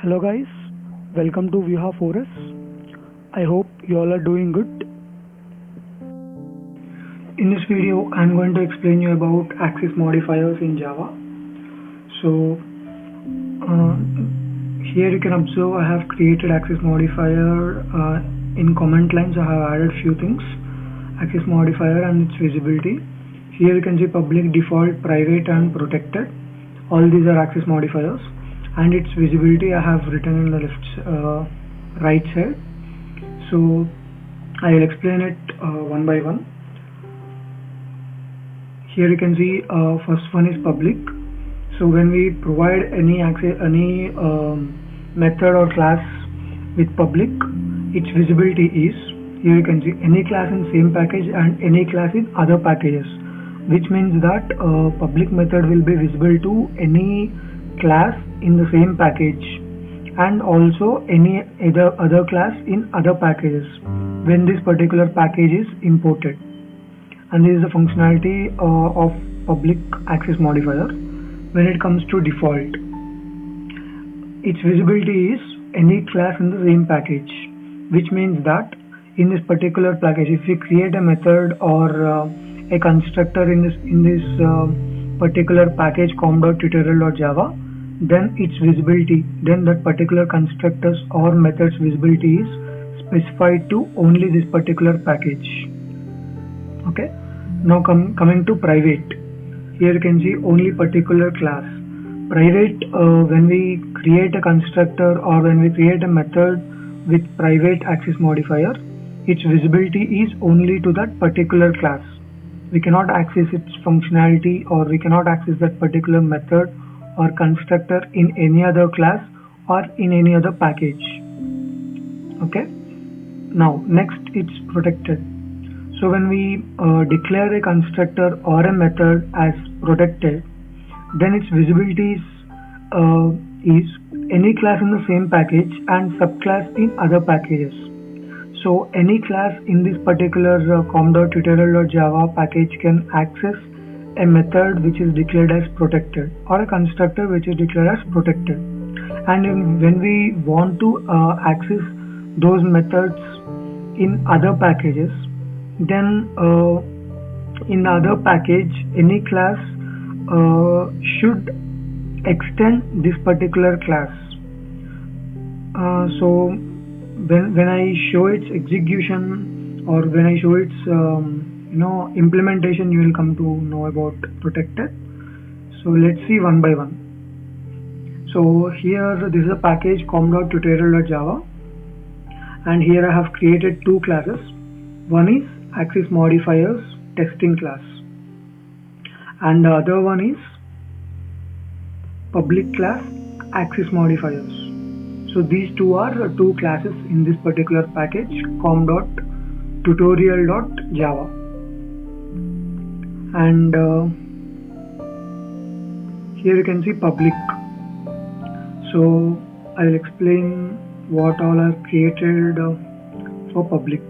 Hello guys, welcome to Viha Forest. I hope you all are doing good. In this video, I'm going to explain you about access modifiers in Java. So here you can observe I have created access modifier in comment lines. I have added few things, access modifier and its visibility. Here you can see public, default, private and protected. All these are access modifiers. And its visibility I have written in the right side. So I will explain it one by one. Here you can see first one is public. So when we provide any method or class with public, its visibility is, here you can see any class in same package and any class in other packages, which means that public method will be visible to any class in the same package and also any other class in other packages when this particular package is imported. And this is the functionality of public access modifier. When it comes to default, its visibility is any class in the same package, which means that in this particular package, if we create a method or a constructor in this particular package com.tutorial.java, then its visibility, then that particular constructors or methods visibility is specified to only this particular package. Okay, now coming to private. Here you can see only particular class. Private, when we create a constructor or when we create a method with private access modifier, its visibility is only to that particular class. We cannot access its functionality or we cannot access that particular method or constructor in any other class or in any other package. Okay, now next it's protected. So when we declare a constructor or a method as protected, then its visibility is any class in the same package and subclass in other packages. So any class in this particular com.tutorial.java package can access a method which is declared as protected or a constructor which is declared as protected. And when we want to access those methods in other packages, then in the other package any class should extend this particular class. So when I show its execution or when I show its implementation, you will come to know about protected. So let's see one by one. So here this is a package com.tutorial.java, and here I have created two classes. One is access modifiers testing class and the other one is public class access modifiers. So these two are two classes in this particular package com.tutorial.java. And here you can see public. So I will explain what all are created for public.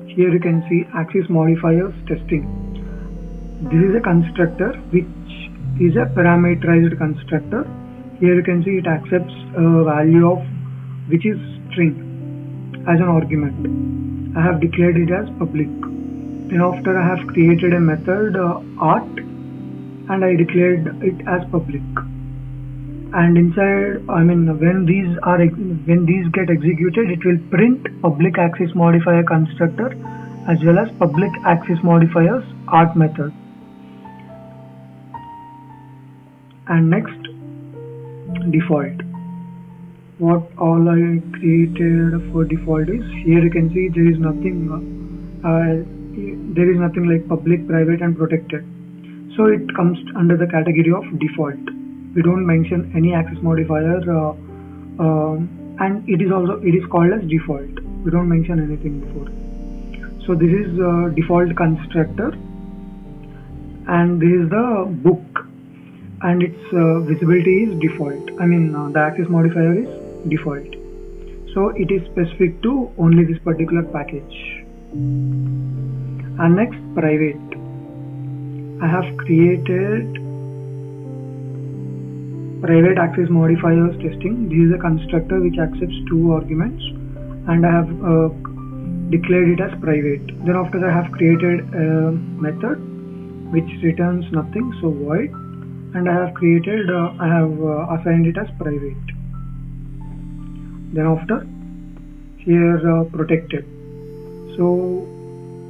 Here you can see access modifiers testing. This is a constructor which is a parameterized constructor. Here you can see it accepts a value of which is string as an argument. I have declared it as public. Then after I have created a method art and I declared it as public. And inside, when these get executed, it will print public access modifier constructor as well as public access modifiers art method. And next, default. What all I created for default is, here you can see there is nothing like public, private and protected. So it comes under the category of default. We don't mention any access modifier and it is called as default. We don't mention anything before. So this is default constructor and this is the book and its visibility is default. The access modifier is default. So it is specific to only this particular package. And next, private. I have created private access modifiers testing. This is a constructor which accepts two arguments, and I have declared it as private. Then after I have created a method which returns nothing, so void, and I have created I have assigned it as private. Then after here protected. So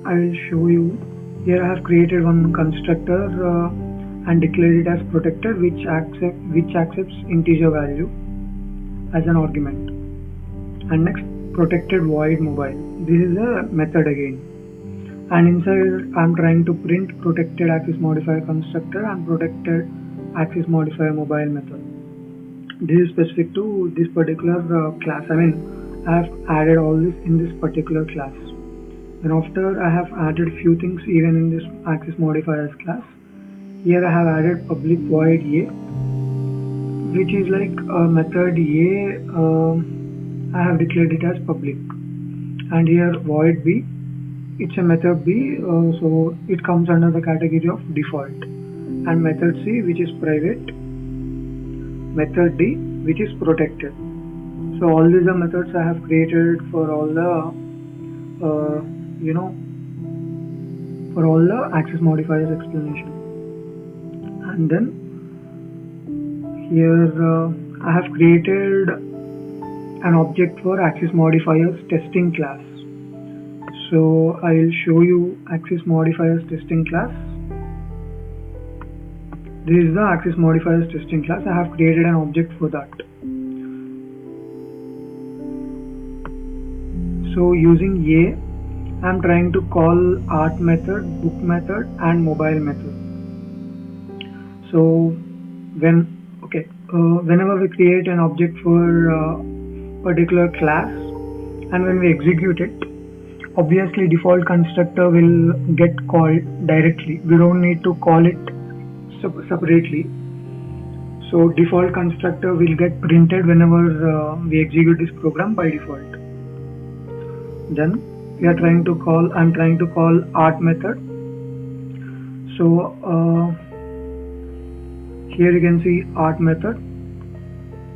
I will show you. Here I have created one constructor and declared it as protected, which accepts integer value as an argument. And next, protected void mobile. This is a method again. And inside I am trying to print protected access modifier constructor and protected access modifier mobile method. This is specific to this particular class. I mean, I have added all this in this particular class. Then after I have added few things even in this access modifiers class. Here I have added public void a, which is like a method a. I have declared it as public, and here void b, it's a method b, so it comes under the category of default. And method c, which is private, method d, which is protected. So all these are methods I have created for all the for all the access modifiers explanation. And then here I have created an object for access modifiers testing class. So I will show you access modifiers testing class. This is the access modifiers testing class. I have created an object for that. So using a, I am trying to call art method, book method, and mobile method. So whenever we create an object for a particular class, and when we execute it, obviously default constructor will get called directly. We don't need to call it separately. So default constructor will get printed whenever we execute this program by default. Then I'm trying to call art method. So here you can see art method.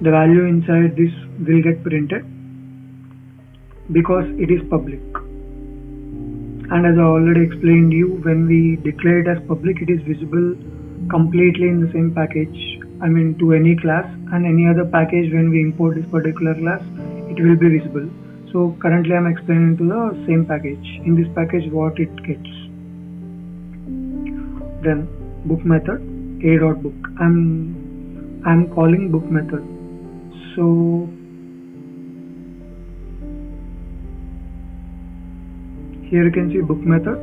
The value inside this will get printed because it is public. And as I already explained you, when we declare it as public, it is visible completely in the same package. I mean to any class, and any other package when we import this particular class, it will be visible. So currently I am explaining to the same package. In this package what it gets. Then book method, a.book. I'm calling book method. So here you can see book method.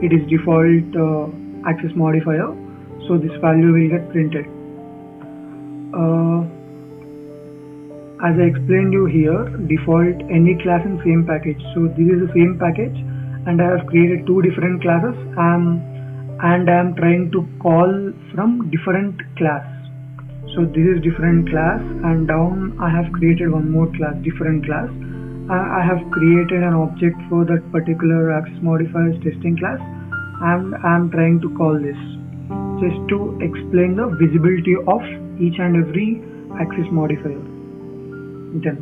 It is default access modifier. So this value will get printed. As I explained you here, default any class in same package. So this is the same package, and I have created two different classes, and I am trying to call from different class. So this is different class, and down I have created one more class, different class. I have created an object for that particular access modifiers testing class, and I am trying to call this just to explain the visibility of each and every access modifier. Then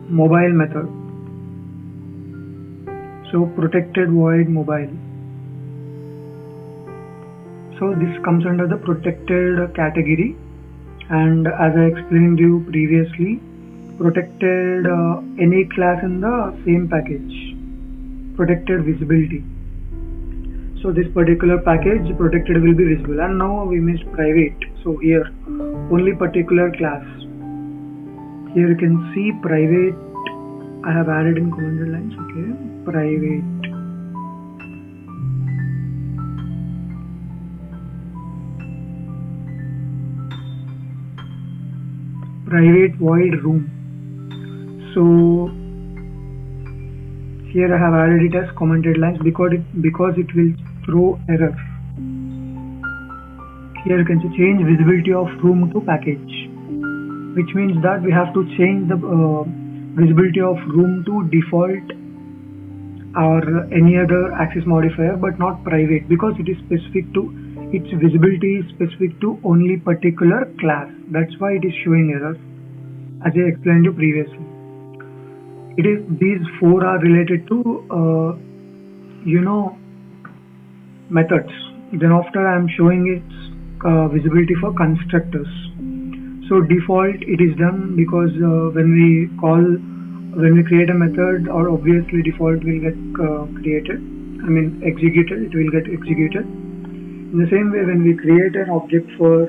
mobile method. So protected void mobile. So this comes under the protected category, and as I explained you previously, protected any class in the same package, protected visibility. So this particular package protected will be visible, and now we missed private. So here only particular class. Here you can see private. I have added in commanded lines. Okay, private. Private void room. So here I have added it as commented lines because it will throw error. Here you can see change visibility of room to package, which means that we have to change the visibility of room to default or any other access modifier, but not private, because it is specific to its visibility is specific to only particular class. That's why it is showing error, as I explained you previously. It is these four are related to methods. Then after I am showing its visibility for constructors. So default it is done because when we create a method, or obviously default will get executed. It will get executed. In the same way, when we create an object for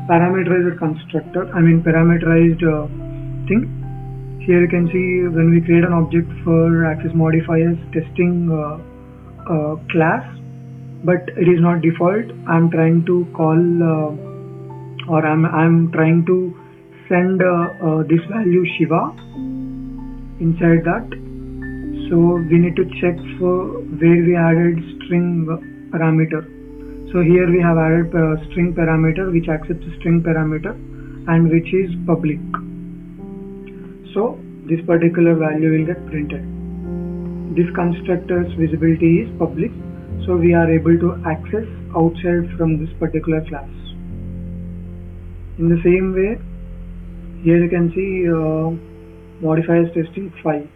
parameterized constructor, parameterized thing. Here you can see when we create an object for access modifiers testing class, but it is not default. I'm trying to call or I'm trying to send this value Shiva inside that. So we need to check for where we added string parameter. So here we have added string parameter which accepts string parameter and which is public. So this particular value will get printed. This constructor's visibility is public, so we are able to access outside from this particular class. In the same way, here you can see modifiers testing 5,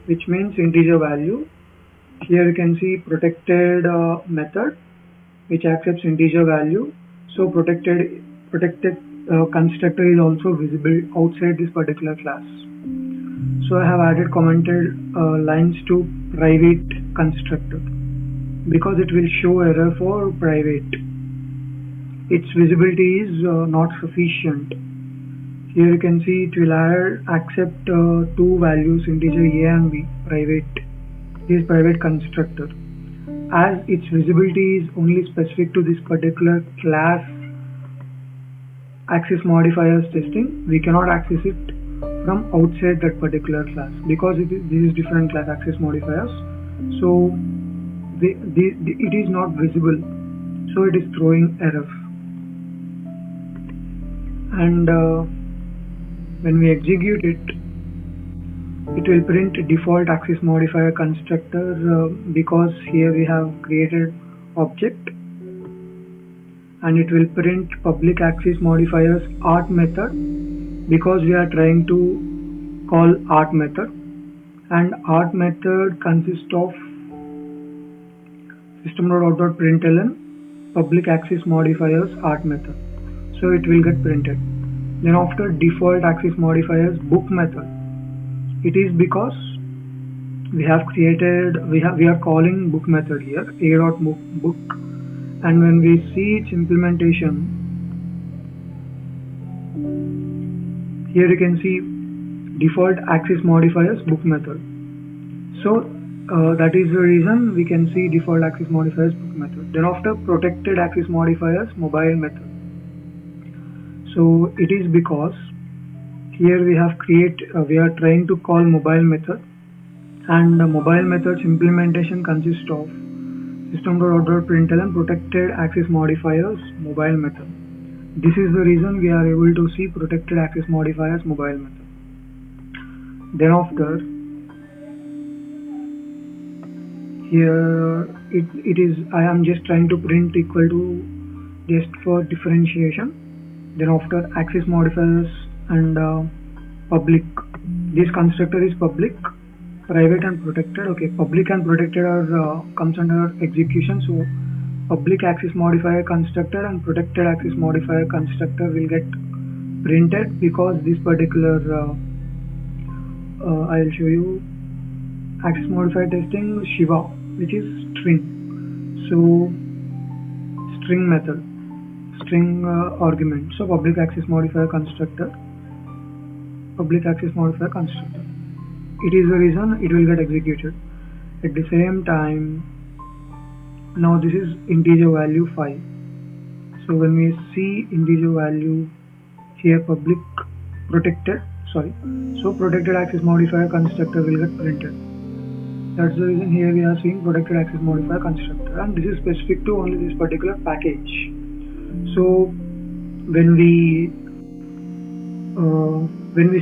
which means integer value. Here you can see protected method which accepts integer value. So protected constructor is also visible outside this particular class. So I have added commented lines to private constructor because it will show error for private. Its visibility is not sufficient. Here you can see it will accept two values, integer a and b, private. This is private constructor. As its visibility is only specific to this particular class access modifiers testing, we cannot access it from outside that particular class because this is different class access modifiers. So it is not visible, so it is throwing error. And when we execute it, it will print default access modifier constructor because here we have created object, and it will print public access modifiers art method because we are trying to call art method, and art method consists of system.out.println public access modifiers art method, so it will get printed. Then after default access modifiers book method, it is because we have we are calling book method here, a.book, and when we see its implementation, here you can see default access modifiers book method. So that is the reason we can see default access modifiers book method. Then after protected access modifiers mobile method. So it is because here we are trying to call mobile method, and the mobile method's implementation consists of system.out.println protected access modifiers mobile method. This is the reason we are able to see protected access modifiers mobile method. Then after here it is I am just trying to print equal to just for differentiation. Then after access modifiers and public, this constructor is public, private and protected. Okay, public and protected are comes under execution. So public access modifier constructor and protected access modifier constructor will get printed because this particular I will show you access modifier testing Shiva, which is string. So string method, string argument. So public access modifier constructor, public access modifier constructor. It is the reason it will get executed. At the same time, now this is integer value 5. So when we see integer value here, public protected, so protected access modifier constructor will get printed. That's the reason here we are seeing protected access modifier constructor, and this is specific to only this particular package. So when we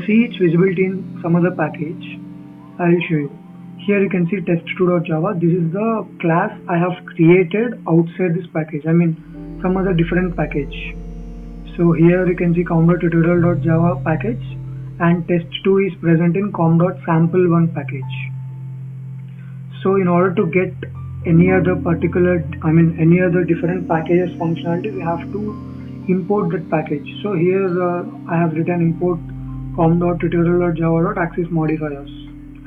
see its visibility in some other package, I will show you. here you can see test2.java. This is the class I have created outside this package, I mean some other different package. So here you can see com.tutorial.java package, and test2 is present in com.sample1 package. So in order to get any other any other different packages functionality, we have to import that package. So here I have written import com.tutorial.java.accessModifiers.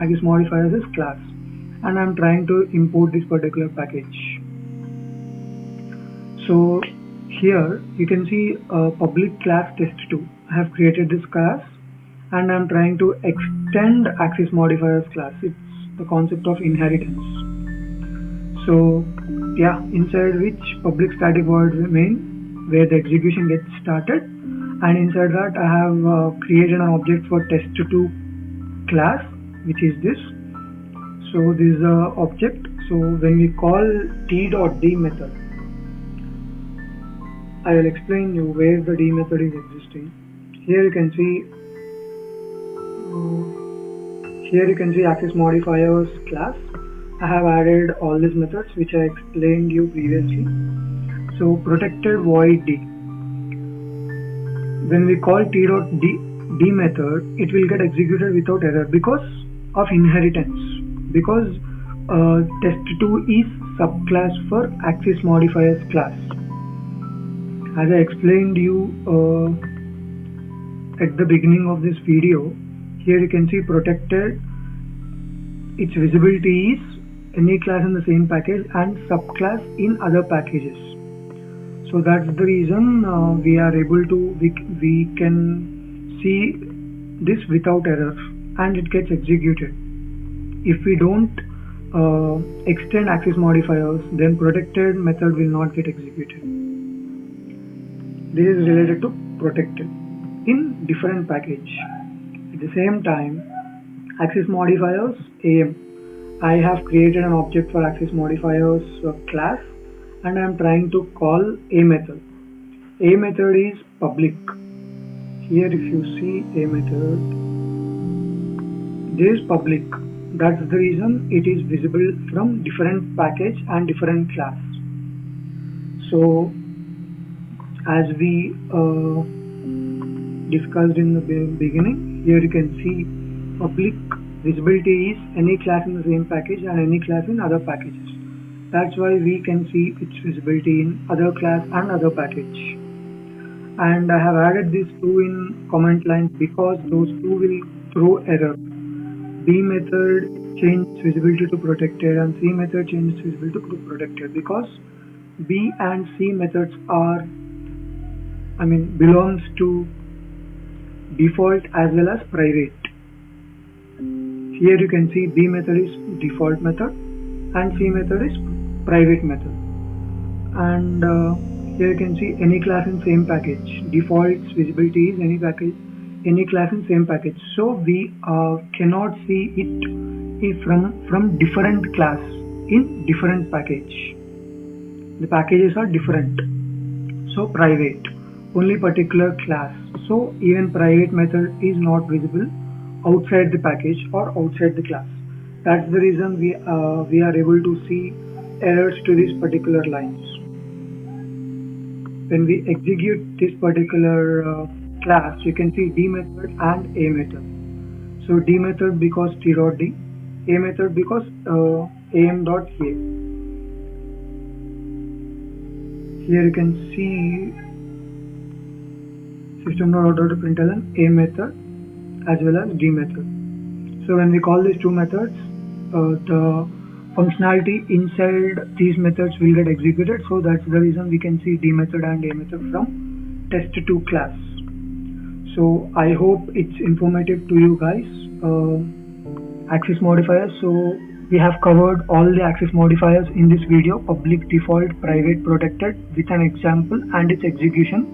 AccessModifiers is class, and I'm trying to import this particular package. So here you can see public class test2. I have created this class, and I'm trying to extend accessModifiers class. It's the concept of inheritance. So yeah, inside which public static void main, where the execution gets started, and inside that I have created an object for test2 class, which is this. So this is a object. So when we call t.d method, I will explain you where the d method is existing. Here you can see accessModifiers class. I have added all these methods which I explained you previously. So protected void d. When we call t.d method, it will get executed without error because of inheritance. Because test2 is subclass for accessModifiers class. As I explained you at the beginning of this video, here you can see protected. Its visibility is any class in the same package and subclass in other packages. So that's the reason we are able to we can see this without error, and it gets executed. If we don't extend accessModifiers, then protected method will not get executed. This is related to protected in different package. At the same time, accessModifiers AM. I have created an object for accessModifiers class, and I am trying to call a method. A method is public. Here if you see a method, this is public. That's the reason it is visible from different package and different class. So as we discussed in the beginning, here you can see public visibility is any class in the same package and any class in other packages. That's why we can see its visibility in other class and other package. And I have added these two in comment lines because those two will throw error. B method changes visibility to protected and C method changes visibility to protected, because B and C methods are belongs to default as well as private. Here you can see B method is default method and C method is private method. And here you can see any class in same package. Default's visibility is any package, any class in same package. So we cannot see it from different class in different package. The packages are different. So private, only particular class. So even private method is not visible outside the package or outside the class. That's the reason we are able to see errors to these particular lines. When we execute this particular class, you can see D method and A method. So D method because t.d, A method because am.a. Here you can see system.out.println A method as well as D method. So when we call these two methods, the functionality inside these methods will get executed. So that's the reason we can see D method and A method from test2 class. So I hope it's informative to you guys. accessModifiers. So we have covered all the accessModifiers in this video: public, default, private, protected, with an example and its execution.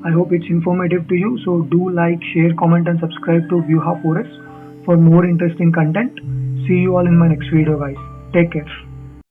I hope it's informative to you. So do like, share, comment and subscribe to Vyuha4S for more interesting content. See you all in my next video, guys. Take care.